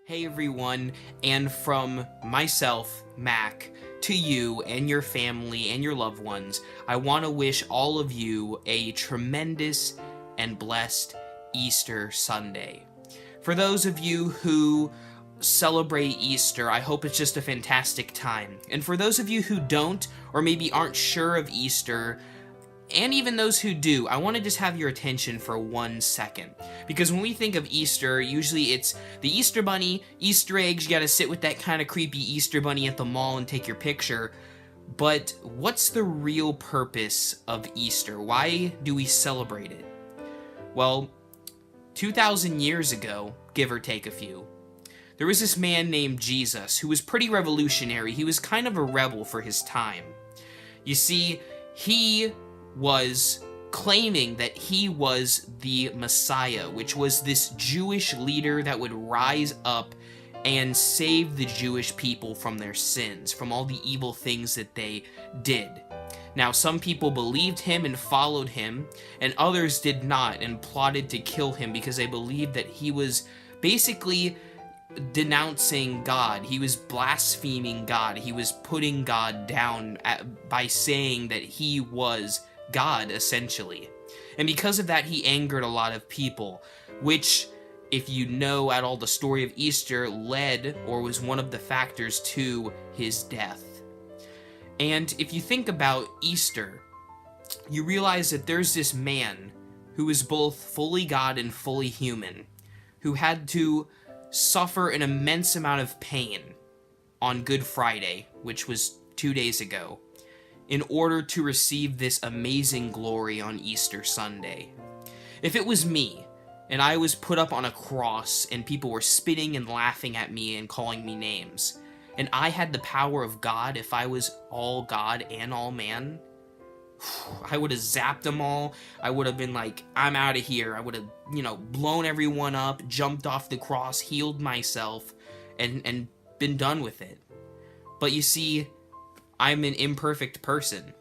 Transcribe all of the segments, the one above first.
Hey everyone, and from myself, Mac, to you and your family and your loved ones, I want to wish all of you a tremendous and blessed Easter Sunday. For those of you who celebrate Easter, I hope it's just a fantastic time. And for those of you who don't, or maybe aren't sure of Easter, and even those who do, I want to just have your attention for 1 second. Because when we think of Easter, usually it's the Easter Bunny, Easter eggs, you gotta sit with that kind of creepy Easter Bunny at the mall and take your picture. But what's the real purpose of Easter? Why do we celebrate it? Well, 2,000 years ago, give or take a few, there was this man named Jesus who was pretty revolutionary. He was kind of a rebel for his time. You see, he was claiming that he was the Messiah, which was this Jewish leader that would rise up and save the Jewish people from their sins, from all the evil things that they did. Now, some people believed him and followed him, and others did not and plotted to kill him because they believed that he was basically denouncing God. He was blaspheming God. He was putting God down by saying that he was God, essentially. And because of that, he angered a lot of people, which, if you know at all the story of Easter, led or was one of the factors to his death. And if you think about Easter, you realize that there's this man who is both fully God and fully human, who had to suffer an immense amount of pain on Good Friday, which was 2 days ago, in order to receive this amazing glory on Easter Sunday. If it was me, and I was put up on a cross, and people were spitting and laughing at me and calling me names, and I had the power of God, if I was all God and all man, I would have zapped them all. I would have been like, I'm out of here. I would have, blown everyone up, jumped off the cross, healed myself, and been done with it. But you see, I'm an imperfect person,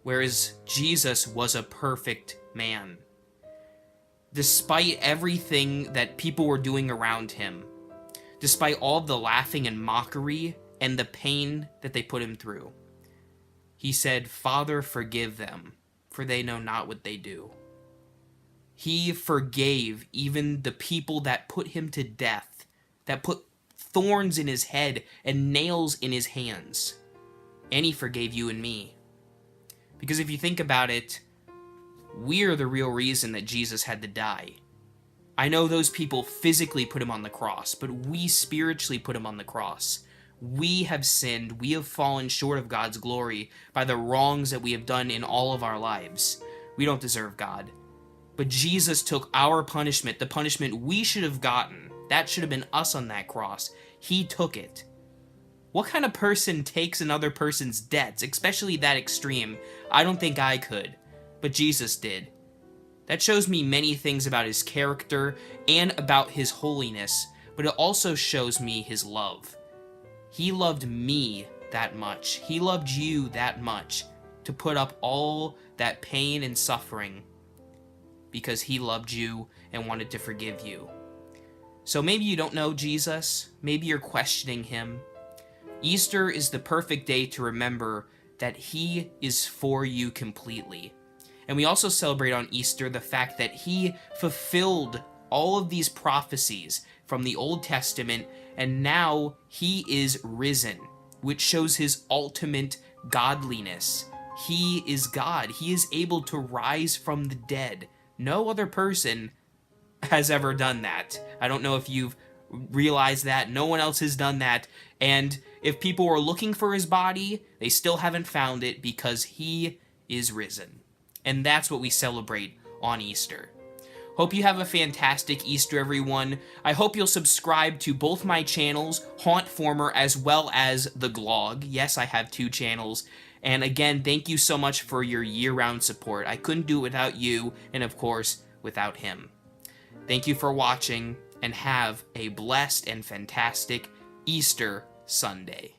whereas Jesus was a perfect man. Despite everything that people were doing around him, despite all the laughing and mockery and the pain that they put him through, he said, "Father, forgive them, for they know not what they do." He forgave even the people that put him to death, that put thorns in his head and nails in his hands. And he forgave you and me. Because if you think about it, we're the real reason that Jesus had to die. I know those people physically put him on the cross, but we spiritually put him on the cross. We have sinned. We have fallen short of God's glory by the wrongs that we have done in all of our lives. We don't deserve God. But Jesus took our punishment, the punishment we should have gotten. That should have been us on that cross. He took it. What kind of person takes another person's debts, especially that extreme? I don't think I could, but Jesus did. That shows me many things about his character and about his holiness, but it also shows me his love. He loved me that much. He loved you that much to put up all that pain and suffering because he loved you and wanted to forgive you. So maybe you don't know Jesus. Maybe you're questioning him. Easter is the perfect day to remember that he is for you completely. And we also celebrate on Easter the fact that he fulfilled all of these prophecies from the Old Testament, and now he is risen, which shows his ultimate godliness. He is God. He is able to rise from the dead. No other person has ever done that. I don't know if you've realized that. No one else has done that. And if people were looking for his body, they still haven't found it because he is risen. And that's what we celebrate on Easter. Hope you have a fantastic Easter, everyone. I hope you'll subscribe to both my channels, Haunt Former as well as The Glog. Yes, I have 2 channels. And again, thank you so much for your year-round support. I couldn't do it without you, and of course, without him. Thank you for watching, and have a blessed and fantastic Easter Sunday.